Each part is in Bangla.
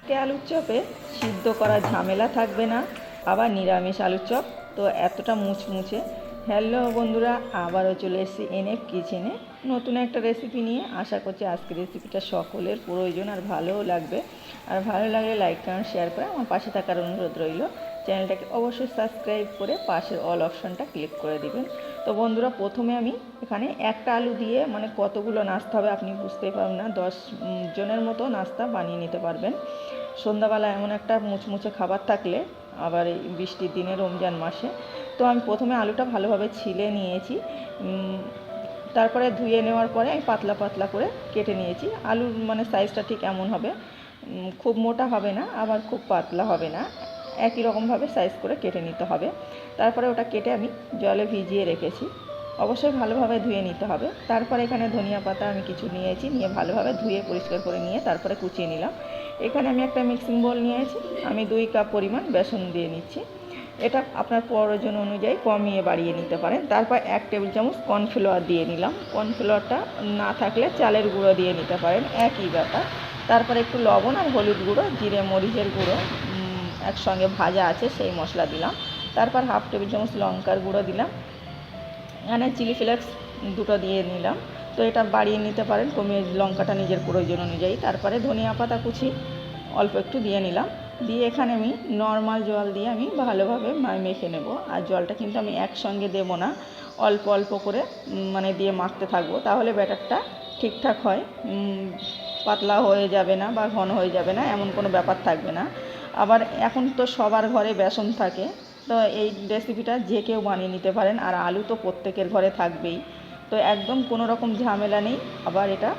আজকে আলুর চপে সিদ্ধ করার ঝামেলা থাকবে না, আবার নিরামিষ আলুর চপ তো এতটা মুচমুচে। হ্যালো বন্ধুরা, আবারও চলে এসেছি এনএফ কিচেনে নতুন একটা রেসিপি নিয়ে। আশা করছি আজকের রেসিপিটা সকলের প্রয়োজন আর ভালোও লাগবে। আর ভালো লাগলে লাইক কমেন্ট শেয়ার করে আমার পাশে থাকার অনুরোধ রইল। চ্যানেলটাকে অবশ্যই সাবস্ক্রাইব করে পাশের অল অপশানটা ক্লিক করে দিবেন। তো বন্ধুরা, প্রথমে আমি এখানে একটা আলু দিয়ে মানে কতগুলো নাস্তা হবে আপনি বুঝতেই পারবেন না। 10 জনের মতো নাস্তা বানিয়ে নিতে পারবেন। সন্ধ্যাবেলা এমন একটা মুচমুচে খাবার থাকলে, আবার এই বৃষ্টির দিনে রমজান মাসে। তো আমি প্রথমে আলুটা ভালোভাবে ছিলে নিয়েছি, তারপরে ধুয়ে নেওয়ার পরে আমি পাতলা পাতলা করে কেটে নিয়েছি। আলুর মানে সাইজটা ঠিক এমন হবে, খুব মোটা হবে না আবার খুব পাতলা হবে না, একই রকমভাবে সাইজ করে কেটে নিতে হবে। তারপরে ওটা কেটে আমি জলে ভিজিয়ে রেখেছি, অবশ্যই ভালোভাবে ধুয়ে নিতে হবে। তারপরে এখানে ধনিয়া পাতা আমি কিছু নিয়েছি, নিয়ে ভালোভাবে ধুয়ে পরিষ্কার করে নিয়ে তারপরে কুচিয়ে নিলাম। এখানে আমি একটা মিক্সিং বোল নিয়েছি, আমি 2 কাপ পরিমাণ বেসন দিয়ে নিচ্ছি। এটা আপনার প্রয়োজন অনুযায়ী কমিয়ে বাড়িয়ে নিতে পারেন। তারপর 1 টেবিল চামচ কর্নফ্লাওয়ার দিয়ে নিলাম। কর্নফ্লাওয়ারটা না থাকলে চালের গুঁড়ো দিয়ে নিতে পারেন, একই ব্যাপার। তারপরে একটু লবণ আর হলুদ গুঁড়ো, জিরে মরিচের গুঁড়ো একসঙ্গে ভাজা আছে সেই মশলা দিলাম। তারপর 1/2 টেবিল চামচ লঙ্কার গুঁড়ো দিলাম। এখানে চিলি ফ্লেক্স 2টো দিয়ে নিলাম। তো এটা বাড়িয়ে নিতে পারেন, কমিয়ে লঙ্কাটা নিজের প্রয়োজন অনুযায়ী। তারপরে ধনিয়া পাতা কুচি অল্প একটু দিয়ে নিলাম। দিয়ে এখানে আমি নর্মাল জল দিয়ে আমি ভালোভাবে মেখে নেব। আর জলটা কিন্তু আমি একসঙ্গে দেব না, অল্প অল্প করে মানে দিয়ে মাখতে থাকবো, তাহলে ব্যাটারটা ঠিকঠাক হয়। পাতলা হয়ে যাবে না বা ঘন হয়ে যাবে না, এমন কোনো ব্যাপার থাকবে না। আবার এখন তো সবার ঘরে বেসন থাকে, তো এই রেসিপিটা যে কেউ বানিয়ে নিতে পারেন। আর আলু তো প্রত্যেকের ঘরে থাকবেই, তো একদম কোনো রকম ঝামেলা নেই। আবার এটা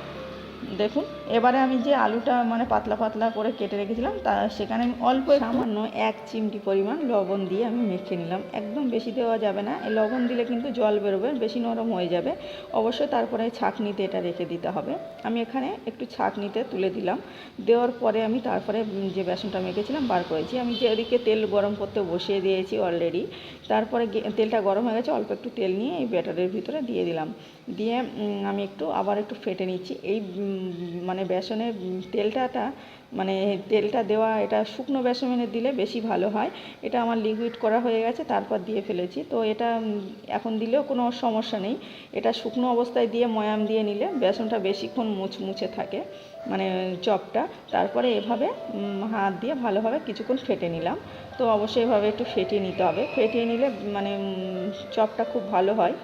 দেখুন, এবারে আমি যে আলুটা মানে পাতলা পাতলা করে কেটে রেখেছিলাম তা সেখানে আমি অল্প সামান্য 1 চিমটি পরিমাণ লবণ দিয়ে আমি মেখে নিলাম। একদম বেশি দেওয়া যাবে না, এই লবণ দিলে কিন্তু জল বেরোবে, বেশি নরম হয়ে যাবে। অবশ্যই তারপরে ছাঁকনিতে এটা রেখে দিতে হবে। আমি এখানে একটু ছাঁকনিতে তুলে দিলাম। দেওয়ার পরে আমি তারপরে যে বেসনটা মেখেছিলাম বার করেছি। আমি যে ওদিকে তেল গরম করতে বসিয়ে দিয়েছি অলরেডি। তারপরে তেলটা গরম হয়ে গেছে, অল্প একটু তেল নিয়ে এই ব্যাটারের ভিতরে দিয়ে দিলাম। দিয়ে আমি আবার একটু ফেটে নিচ্ছি। এই মানে বেসনের তেলটা দেওয়া, এটা শুকনো বেসনে দিলে বেশি ভালো হয়। এটা আমার লিকুইড করা হয়ে গেছে, তারপর দিয়ে ফেলেছি। তো এটা এখন দিলেও কোনো সমস্যা নেই। এটা শুকনো অবস্থায় দিয়ে ময়াম দিয়ে নিলে বেসনটা বেশিক্ষণ মুচমুচে থাকে, মানে চপটা। তারপরে এভাবে হাত দিয়ে ভালোভাবে কিছুক্ষণ ফেটে নিলাম। তো অবশ্যই এভাবে একটু ফেটিয়ে নিতে হবে, ফেটিয়ে নিলে মানে চপটা খুব ভালো হয়,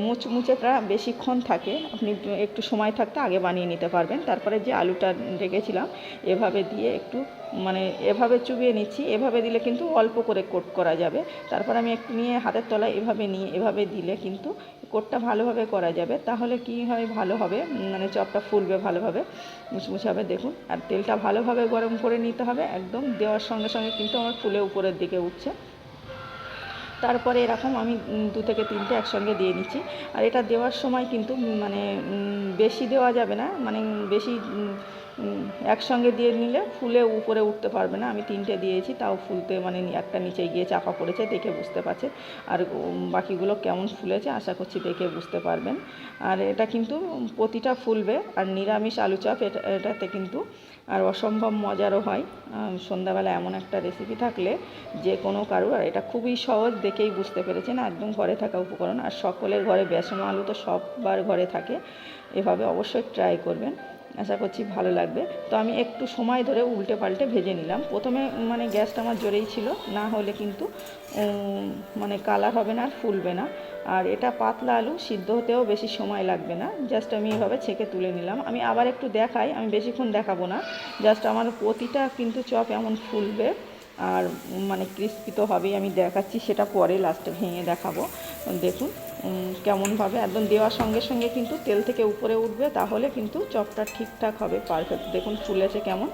মুচমুচেটা বেশিক্ষণ থাকে। আপনি একটু সময় থাকতে আগে বানিয়ে নিতে পারবেন। তারপরে যে আলুটা রেখেছিলাম এভাবে দিয়ে একটু মানে এভাবে চুবিয়ে নিচ্ছি। এভাবে দিলে কিন্তু অল্প করে কোট করা যাবে। তারপর আমি একটু নিয়ে হাতের তলায় এভাবে নিয়ে এভাবে দিলে কিন্তু কোটটা ভালোভাবে করা যাবে। তাহলে কি হয়, ভালো হবে, মানে চপটা ফুলবে ভালোভাবে, মুচমুচে হবে। দেখুন, আর তেলটা ভালোভাবে গরম করে নিতে হবে। একদম দেওয়ার সঙ্গে সঙ্গে কিন্তু আমার ফুলে উপরের দিকে উঠছে। তারপরে এরকম আমি 2 থেকে 3টে একসঙ্গে দিয়ে নিচ্ছি। আর এটা দেওয়ার সময় কিন্তু মানে বেশি দেওয়া যাবে না, মানে বেশি একসঙ্গে দিয়ে নিলে ফুলে উপরে উঠতে পারবে না। আমি 3টে দিয়েছি, তাও ফুলতে মানে একটা নিচে গিয়ে চাপা পড়েছে, দেখে বুঝতে পারছে। আর বাকিগুলো কেমন ফুলেছে আশা করছি দেখে বুঝতে পারবেন। আর এটা কিন্তু প্রতিটা ফুলবে। আর নিরামিষ আলু চপ এটাতে কিন্তু আর অসম্ভব মজারও হয়। সন্ধ্যাবেলা এমন একটা রেসিপি থাকলে যে কোনো কারুর, আর এটা খুবই সহজ, দেখেই বুঝতে পেরেছেন, একদম ঘরে থাকা উপকরণ। আর সকলের ঘরে বেসন আলু তো সবার ঘরে থাকে। এভাবে অবশ্যই ট্রাই করবেন, আশা করছি ভালো লাগবে। তো আমি একটু সময় ধরে উল্টে পাল্টে ভেজে নিলাম। প্রথমে মানে গ্যাসটা আমার জোরেই ছিল, না হলে কিন্তু মানে কালার হবে না আর ফুলবে না। আর এটা পাতলা আলু, সিদ্ধ হতেও বেশি সময় লাগবে না। জাস্ট আমি এভাবে ছেঁকে তুলে নিলাম। আমি আবার একটু দেখাই, আমি বেশিক্ষণ দেখাবো না। জাস্ট আমার প্রতিটা কিন্তু চপ এমন ফুলবে আর মানে ক্রিস্পি তো হবেই। আমি দেখাচ্ছি সেটা পরে লাস্টে ভেঙে দেখাবো। দেখুন কেমনভাবে একদম দেওয়ার সঙ্গে সঙ্গে কিন্তু তেল থেকে উপরে উঠবে, তাহলে কিন্তু চপটা ঠিকঠাক হবে, পারফেক্ট। দেখুন ফুলেছে কেমন।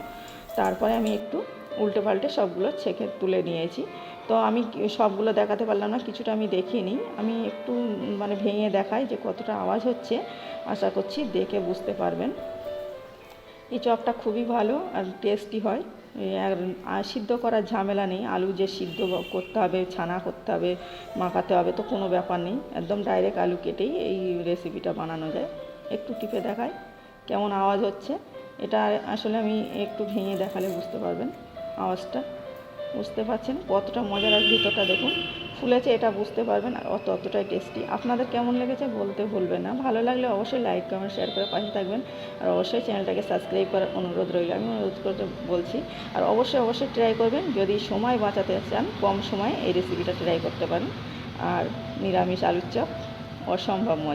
তারপরে আমি একটু উল্টে পাল্টে সবগুলো ছেঁকে তুলে নিয়েছি। তো আমি সবগুলো দেখাতে পারলাম না, কিছুটা আমি দেখিয়ে নিই। আমি একটু মানে ভেঙে দেখাই যে কতটা আওয়াজ হচ্ছে, আশা করছি দেখে বুঝতে পারবেন। এই চপটা খুবই ভালো আর টেস্টি হয়। আর সিদ্ধ করার ঝামেলা নেই। আলু যে সিদ্ধ করতে হবে, ছানা করতে হবে, মাখাতে হবে, তো কোনো ব্যাপার নেই। একদম ডাইরেক্ট আলু কেটেই এই রেসিপিটা বানানো যায়। একটু টিপে দেখায় কেমন আওয়াজ হচ্ছে। এটা আসলে আমি একটু ভেঙে দেখালে বুঝতে পারবেন আওয়াজটা, বুঝতে পারছেন কতটা মজার। আর ভিতরটা দেখুন ফুলেছে, এটা বুঝতে পারবেন। আর অতটাই টেস্টি। আপনাদের কেমন লেগেছে বলতে ভুলবেন না। ভালো লাগলে অবশ্যই লাইক কমেন্ট শেয়ার করে পাশে থাকবেন। আর অবশ্যই চ্যানেলটাকে সাবস্ক্রাইব করার অনুরোধ রইল, আমি অনুরোধ করতে বলছি। আর অবশ্যই ট্রাই করবেন, যদি সময় বাঁচাতে চান কম সময়ে এই রেসিপিটা ট্রাই করতে পারেন। আর নিরামিষ আলুর চপ অসম্ভব মজা।